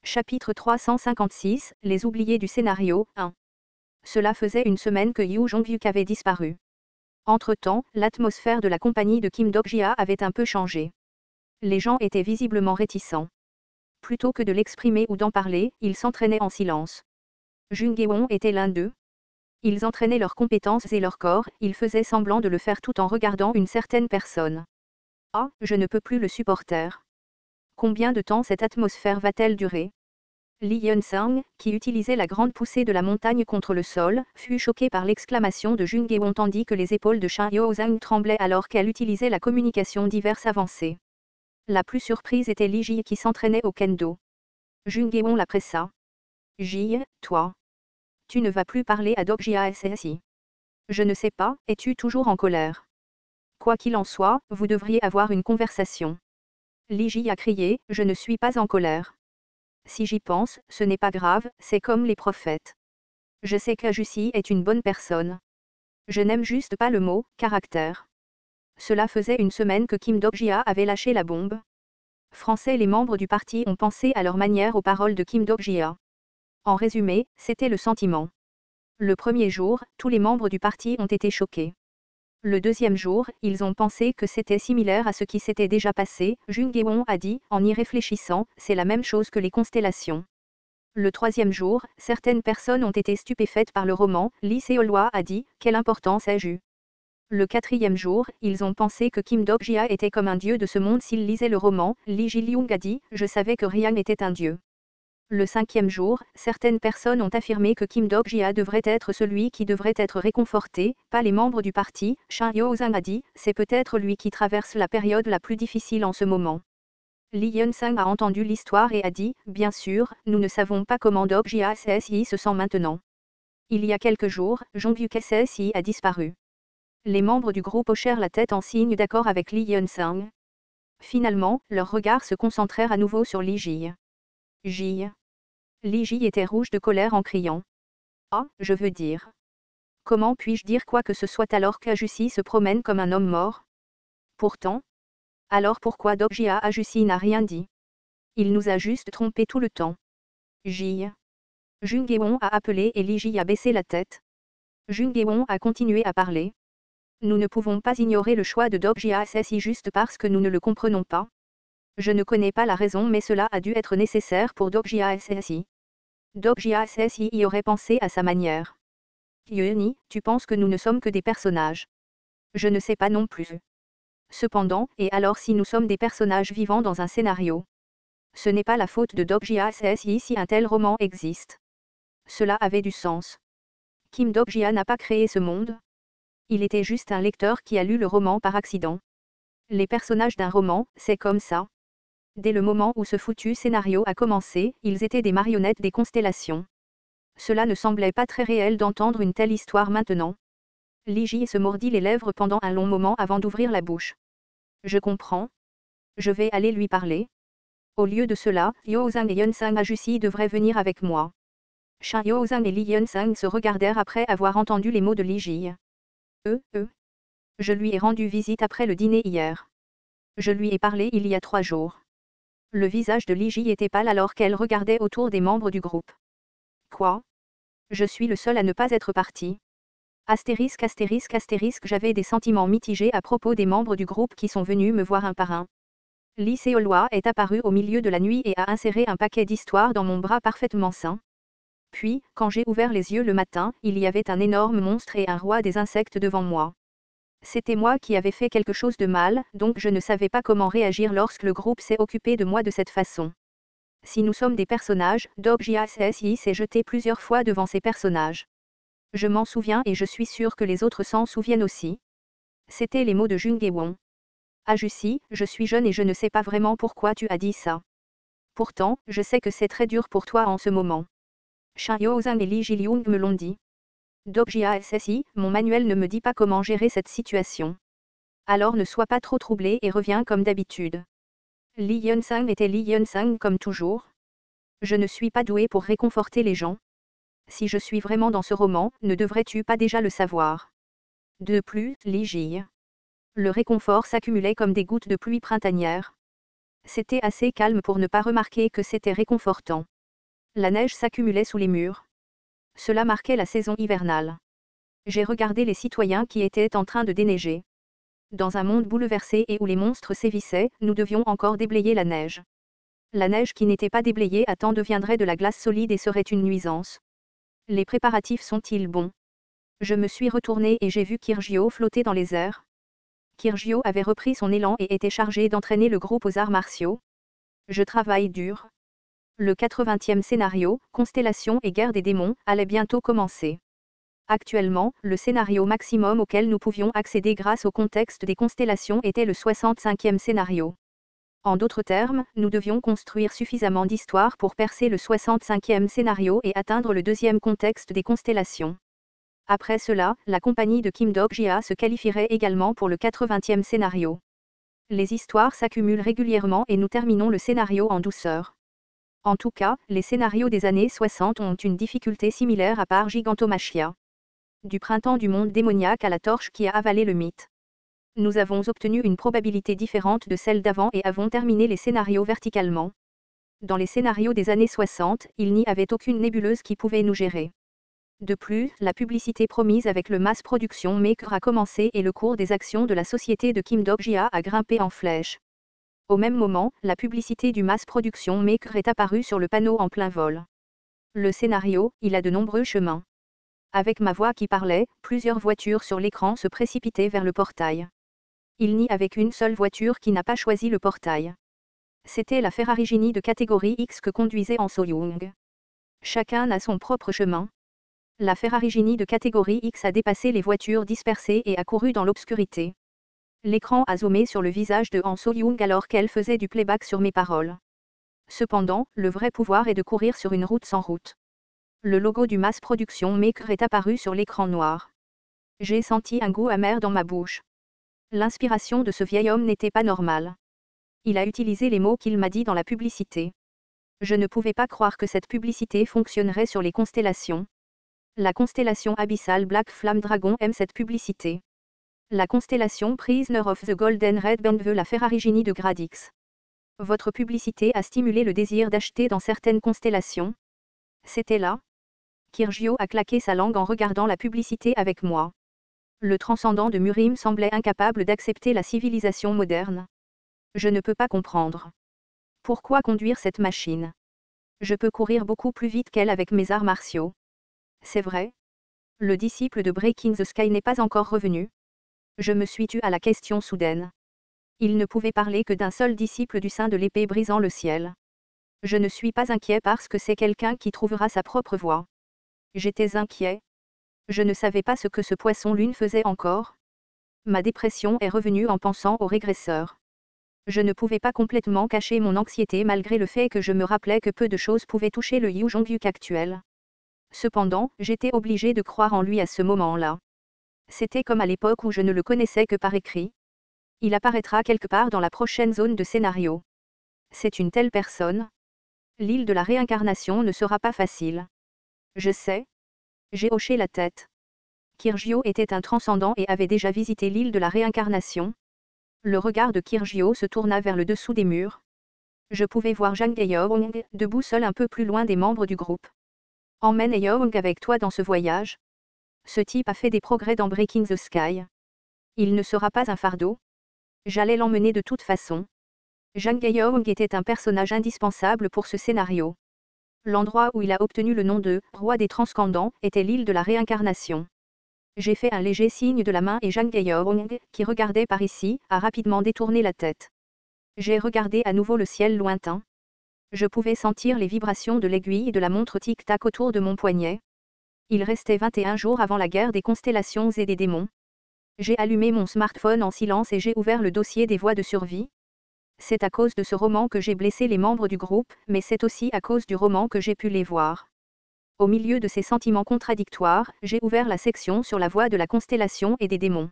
Chapitre 356, Les oubliés du scénario, 1. Cela faisait une semaine que Yoo Jong-hyuk avait disparu. Entre-temps, l'atmosphère de la compagnie de Kim Dok-jia avait un peu changé. Les gens étaient visiblement réticents. Plutôt que de l'exprimer ou d'en parler, ils s'entraînaient en silence. Jung Hae-won était l'un d'eux. Ils entraînaient leurs compétences et leur corps, ils faisaient semblant de le faire tout en regardant une certaine personne. Ah, je ne peux plus le supporter. Combien de temps cette atmosphère va-t-elle durer? Lee Hyun-sang, qui utilisait la grande poussée de la montagne contre le sol, fut choqué par l'exclamation de Jung Hae-won tandis que les épaules de Shin Hyo-sang tremblaient alors qu'elle utilisait la communication diverse avancée. La plus surprise était Lee Ji qui s'entraînait au kendo. Jung Hae-won la pressa. Ji, toi. Tu ne vas plus parler à Dok-jia SSI. Je ne sais pas, es-tu toujours en colère? Quoi qu'il en soit, vous devriez avoir une conversation. Lee Ji a crié, je ne suis pas en colère. Si j'y pense, ce n'est pas grave, c'est comme les prophètes. Je sais qu'Ajusi est une bonne personne. Je n'aime juste pas le mot « caractère ». Cela faisait une semaine que Kim Dok-jia avait lâché la bombe. Français, les membres du parti ont pensé à leur manière aux paroles de Kim Dok-jia. En résumé, c'était le sentiment. Le premier jour, tous les membres du parti ont été choqués. Le deuxième jour, ils ont pensé que c'était similaire à ce qui s'était déjà passé. Jung Hae-won a dit, en y réfléchissant, c'est la même chose que les constellations. Le troisième jour, certaines personnes ont été stupéfaites par le roman. Lee Seol-hwa a dit, quelle importance ai-je eu? Le quatrième jour, ils ont pensé que Kim Dok-jia était comme un dieu de ce monde s'il lisait le roman. Lee Ji-lyung a dit, je savais que Ryan était un dieu. Le cinquième jour, certaines personnes ont affirmé que Kim Dok-jia devrait être celui qui devrait être réconforté, pas les membres du parti. Shin Hyo-sang a dit, c'est peut-être lui qui traverse la période la plus difficile en ce moment. Lee Hyun-sang a entendu l'histoire et a dit, bien sûr, nous ne savons pas comment Dok-jia SSI se sent maintenant. Il y a quelques jours, Jong-hyuk SSI a disparu. Les membres du groupe hochèrent la tête en signe d'accord avec Lee Hyun-sang. Finalement, leurs regards se concentrèrent à nouveau sur Lee Ji. Ji. Lee Ji était rouge de colère en criant. Ah, je veux dire. Comment puis-je dire quoi que ce soit alors qu'Ajusi se promène comme un homme mort? Pourtant. Alors pourquoi Dok-jia Ajusi n'a rien dit? Il nous a juste trompés tout le temps. Ji. Jung Hae-won a appelé et Lee Ji a baissé la tête. Jung Hae-won a continué à parler. Nous ne pouvons pas ignorer le choix de Dok-jia SSI juste parce que nous ne le comprenons pas. Je ne connais pas la raison mais cela a dû être nécessaire pour Dok-jia SSI. Dok-jia SSI y aurait pensé à sa manière. Yeoni, tu penses que nous ne sommes que des personnages? Je ne sais pas non plus. Cependant, et alors si nous sommes des personnages vivants dans un scénario? Ce n'est pas la faute de Dok-jia SSI si un tel roman existe. Cela avait du sens. Kim Dok-jia n'a pas créé ce monde. Il était juste un lecteur qui a lu le roman par accident. Les personnages d'un roman, c'est comme ça. Dès le moment où ce foutu scénario a commencé, ils étaient des marionnettes des constellations. Cela ne semblait pas très réel d'entendre une telle histoire maintenant. Lee Ji se mordit les lèvres pendant un long moment avant d'ouvrir la bouche. Je comprends. Je vais aller lui parler. Au lieu de cela, Hyo-sang et Hyun-sang Ajusi devraient venir avec moi. Shin Hyo-sang et Lee Hyun-sang se regardèrent après avoir entendu les mots de Lee Ji. Je lui ai rendu visite après le dîner hier. Je lui ai parlé il y a 3 jours. Le visage de Lee Ji était pâle alors qu'elle regardait autour des membres du groupe. Quoi? Je suis le seul à ne pas être parti. Astérisque astérisque astérisque j'avais des sentiments mitigés à propos des membres du groupe qui sont venus me voir un par un. Lee Seol-hwa est apparu au milieu de la nuit et a inséré un paquet d'histoires dans mon bras parfaitement sain. Puis, quand j'ai ouvert les yeux le matin, il y avait un énorme monstre et un roi des insectes devant moi. C'était moi qui avais fait quelque chose de mal, donc je ne savais pas comment réagir lorsque le groupe s'est occupé de moi de cette façon. Si nous sommes des personnages, Dok-jia SSI s'est jeté plusieurs fois devant ces personnages. Je m'en souviens et je suis sûr que les autres s'en souviennent aussi. C'était les mots de Jung Hae-won. Ajusi, je suis jeune et je ne sais pas vraiment pourquoi tu as dit ça. Pourtant, je sais que c'est très dur pour toi en ce moment. Shin Hyo-sang et Lee Ji-lyung me l'ont dit. Dok-jia SSI, mon manuel ne me dit pas comment gérer cette situation. Alors ne sois pas trop troublé et reviens comme d'habitude. Lee Hyun-sang était Lee Hyun-sang comme toujours. Je ne suis pas doué pour réconforter les gens. Si je suis vraiment dans ce roman, ne devrais-tu pas déjà le savoir? De plus, Lee Ji. Le réconfort s'accumulait comme des gouttes de pluie printanière. C'était assez calme pour ne pas remarquer que c'était réconfortant. La neige s'accumulait sous les murs. Cela marquait la saison hivernale. J'ai regardé les citoyens qui étaient en train de déneiger. Dans un monde bouleversé et où les monstres sévissaient, nous devions encore déblayer la neige. La neige qui n'était pas déblayée à temps deviendrait de la glace solide et serait une nuisance. Les préparatifs sont-ils bons? Je me suis retourné et j'ai vu Kirgio flotter dans les airs. Kirgio avait repris son élan et était chargé d'entraîner le groupe aux arts martiaux. Je travaille dur. Le 80e scénario, Constellation et guerre des démons, allait bientôt commencer. Actuellement, le scénario maximum auquel nous pouvions accéder grâce au contexte des constellations était le 65e scénario. En d'autres termes, nous devions construire suffisamment d'histoires pour percer le 65e scénario et atteindre le deuxième contexte des constellations. Après cela, la compagnie de Kim Dok-jia se qualifierait également pour le 80e scénario. Les histoires s'accumulent régulièrement et nous terminons le scénario en douceur. En tout cas, les scénarios des années 60 ont une difficulté similaire à part Gigantomachia. Du printemps du monde démoniaque à la torche qui a avalé le mythe. Nous avons obtenu une probabilité différente de celle d'avant et avons terminé les scénarios verticalement. Dans les scénarios des années 60, il n'y avait aucune nébuleuse qui pouvait nous gérer. De plus, la publicité promise avec le Mass Production Maker a commencé et le cours des actions de la société de Kim Dok-jia a grimpé en flèche. Au même moment, la publicité du Mass Production Maker est apparue sur le panneau en plein vol. Le scénario, il a de nombreux chemins. Avec ma voix qui parlait, plusieurs voitures sur l'écran se précipitaient vers le portail. Il n'y avait qu'une seule voiture qui n'a pas choisi le portail. C'était la Ferrari Genie de catégorie X que conduisait Han So-young. Chacun a son propre chemin. La Ferrari Genie de catégorie X a dépassé les voitures dispersées et a couru dans l'obscurité. L'écran a zoomé sur le visage de Han So-young alors qu'elle faisait du playback sur mes paroles. Cependant, le vrai pouvoir est de courir sur une route sans route. Le logo du Mass Production Maker est apparu sur l'écran noir. J'ai senti un goût amer dans ma bouche. L'inspiration de ce vieil homme n'était pas normale. Il a utilisé les mots qu'il m'a dit dans la publicité. Je ne pouvais pas croire que cette publicité fonctionnerait sur les constellations. La constellation abyssale Black Flame Dragon aime cette publicité. La constellation Prisoner of the Golden Red Band veut la Ferrari Genie de Gradix. Votre publicité a stimulé le désir d'acheter dans certaines constellations. C'était là. Kirgio a claqué sa langue en regardant la publicité avec moi. Le transcendant de Murim semblait incapable d'accepter la civilisation moderne. Je ne peux pas comprendre. Pourquoi conduire cette machine? Je peux courir beaucoup plus vite qu'elle avec mes arts martiaux. C'est vrai. Le disciple de Breaking the Sky n'est pas encore revenu. Je me suis tue à la question soudaine. Il ne pouvait parler que d'un seul disciple du sein de l'épée brisant le ciel. Je ne suis pas inquiet parce que c'est quelqu'un qui trouvera sa propre voie. J'étais inquiet. Je ne savais pas ce que ce poisson-lune faisait encore. Ma dépression est revenue en pensant au régresseur. Je ne pouvais pas complètement cacher mon anxiété malgré le fait que je me rappelais que peu de choses pouvaient toucher le Yu Jongyuk actuel. Cependant, j'étais obligé de croire en lui à ce moment-là. C'était comme à l'époque où je ne le connaissais que par écrit. Il apparaîtra quelque part dans la prochaine zone de scénario. C'est une telle personne. L'île de la réincarnation ne sera pas facile. Je sais. J'ai hoché la tête. Kirgio était un transcendant et avait déjà visité l'île de la réincarnation. Le regard de Kirgio se tourna vers le dessous des murs. Je pouvais voir Jang Yeong, debout seul un peu plus loin des membres du groupe. Emmène Yeong avec toi dans ce voyage. Ce type a fait des progrès dans Breaking the Sky. Il ne sera pas un fardeau. J'allais l'emmener de toute façon. Jang Yeong était un personnage indispensable pour ce scénario. L'endroit où il a obtenu le nom de « roi des transcendants » était l'île de la réincarnation. J'ai fait un léger signe de la main et Jang Yeong, qui regardait par ici, a rapidement détourné la tête. J'ai regardé à nouveau le ciel lointain. Je pouvais sentir les vibrations de l'aiguille de la montre tic-tac autour de mon poignet. Il restait 21 jours avant la guerre des constellations et des démons. J'ai allumé mon smartphone en silence et j'ai ouvert le dossier des voies de survie. C'est à cause de ce roman que j'ai blessé les membres du groupe, mais c'est aussi à cause du roman que j'ai pu les voir. Au milieu de ces sentiments contradictoires, j'ai ouvert la section sur la voie de la constellation et des démons.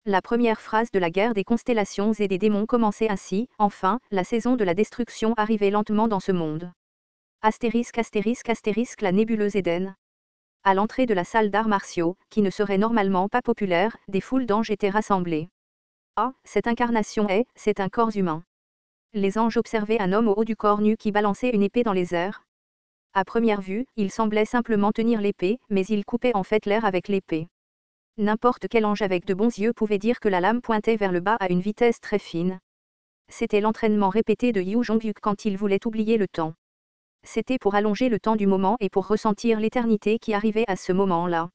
La première phrase de la guerre des constellations et des démons commençait ainsi: enfin, la saison de la destruction arrivait lentement dans ce monde. Astérisque astérisque astérisque la nébuleuse Éden. À l'entrée de la salle d'arts martiaux, qui ne serait normalement pas populaire, des foules d'anges étaient rassemblées. Ah, cette incarnation c'est un corps humain. Les anges observaient un homme au haut du corps nu qui balançait une épée dans les airs. À première vue, il semblait simplement tenir l'épée, mais il coupait en fait l'air avec l'épée. N'importe quel ange avec de bons yeux pouvait dire que la lame pointait vers le bas à une vitesse très fine. C'était l'entraînement répété de Yu Jongyuk quand il voulait oublier le temps. C'était pour allonger le temps du moment et pour ressentir l'éternité qui arrivait à ce moment-là.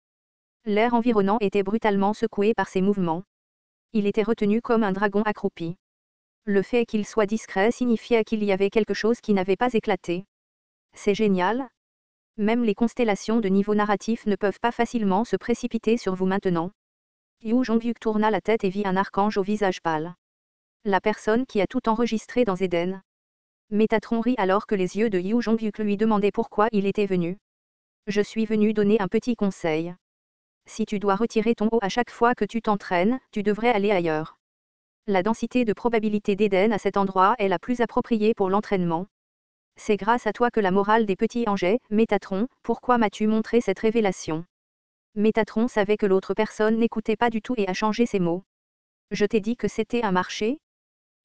L'air environnant était brutalement secoué par ses mouvements. Il était retenu comme un dragon accroupi. Le fait qu'il soit discret signifiait qu'il y avait quelque chose qui n'avait pas éclaté. C'est génial. Même les constellations de niveau narratif ne peuvent pas facilement se précipiter sur vous maintenant. Yu Jongyuk tourna la tête et vit un archange au visage pâle. La personne qui a tout enregistré dans Eden. Métatron rit alors que les yeux de Yu Jongyuk lui demandaient pourquoi il était venu. Je suis venu donner un petit conseil. Si tu dois retirer ton haut à chaque fois que tu t'entraînes, tu devrais aller ailleurs. La densité de probabilité d'Eden à cet endroit est la plus appropriée pour l'entraînement. C'est grâce à toi que la morale des petits anges est, Métatron, pourquoi m'as-tu montré cette révélation? Métatron savait que l'autre personne n'écoutait pas du tout et a changé ses mots. Je t'ai dit que c'était un marché?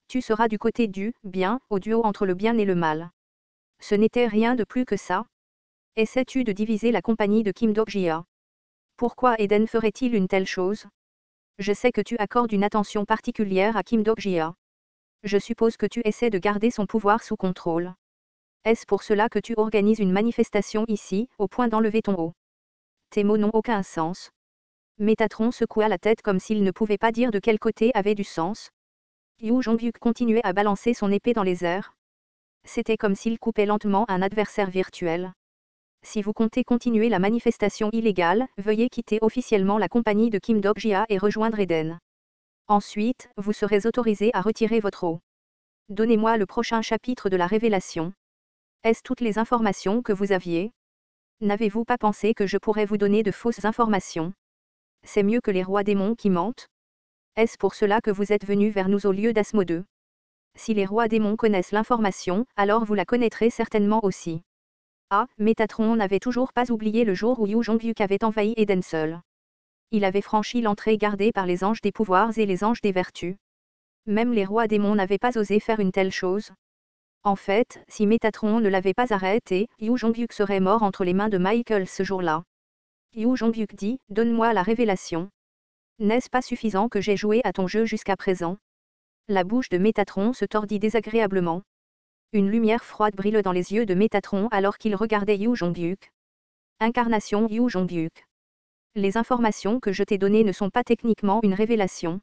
Tu seras du côté du bien, au duo entre le bien et le mal. Ce n'était rien de plus que ça. Essaies-tu de diviser la compagnie de Kim Dok-jia? Pourquoi Eden ferait-il une telle chose? Je sais que tu accordes une attention particulière à Kim Dok-jia. Je suppose que tu essaies de garder son pouvoir sous contrôle. Est-ce pour cela que tu organises une manifestation ici, au point d'enlever ton haut? Tes mots n'ont aucun sens. Métatron secoua la tête comme s'il ne pouvait pas dire de quel côté avait du sens. Yu Jongyuk continuait à balancer son épée dans les airs. C'était comme s'il coupait lentement un adversaire virtuel. Si vous comptez continuer la manifestation illégale, veuillez quitter officiellement la compagnie de Kim Dok-jia et rejoindre Eden. Ensuite, vous serez autorisé à retirer votre eau. Donnez-moi le prochain chapitre de la révélation. Est-ce toutes les informations que vous aviez? N'avez-vous pas pensé que je pourrais vous donner de fausses informations? C'est mieux que les rois démons qui mentent? Est-ce pour cela que vous êtes venu vers nous au lieu d'Asmodée? Si les rois démons connaissent l'information, alors vous la connaîtrez certainement aussi. Ah, Métatron n'avait toujours pas oublié le jour où Yu Jongyuk avait envahi Eden seul. Il avait franchi l'entrée gardée par les anges des pouvoirs et les anges des vertus. Même les rois démons n'avaient pas osé faire une telle chose. En fait, si Métatron ne l'avait pas arrêté, Yu Jongyuk serait mort entre les mains de Michael ce jour-là. Yu Jongyuk dit, donne-moi la révélation. N'est-ce pas suffisant que j'ai joué à ton jeu jusqu'à présent? La bouche de Métatron se tordit désagréablement. Une lumière froide brille dans les yeux de Métatron alors qu'il regardait Yu Jongyuk. Incarnation Yu Jongyuk. Les informations que je t'ai données ne sont pas techniquement une révélation.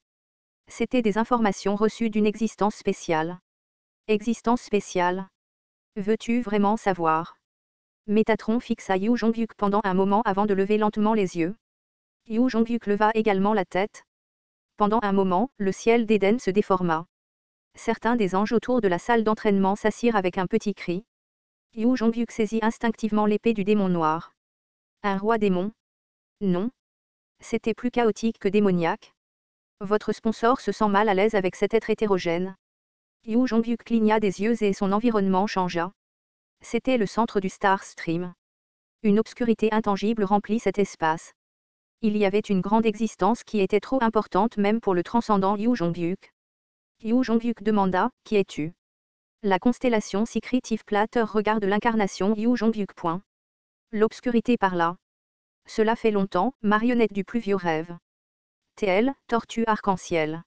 C'étaient des informations reçues d'une existence spéciale. Existence spéciale. Veux-tu vraiment savoir? Métatron fixa Yu Jongyuk pendant un moment avant de lever lentement les yeux. Yu Jongyuk leva également la tête. Pendant un moment, le ciel d'Éden se déforma. Certains des anges autour de la salle d'entraînement s'assirent avec un petit cri. Yu Jongyuk saisit instinctivement l'épée du démon noir. Un roi démon? Non. C'était plus chaotique que démoniaque. Votre sponsor se sent mal à l'aise avec cet être hétérogène. Yu Jongyuk cligna des yeux et son environnement changea. C'était le centre du Star Stream. Une obscurité intangible remplit cet espace. Il y avait une grande existence qui était trop importante même pour le transcendant Yu Jongyuk. Yu Jongyuk demanda, qui es-tu? La constellation Secretive Platter regarde l'incarnation Yu Jongyuk. L'obscurité parla. Cela fait longtemps, marionnette du plus vieux rêve. TL, tortue arc-en-ciel.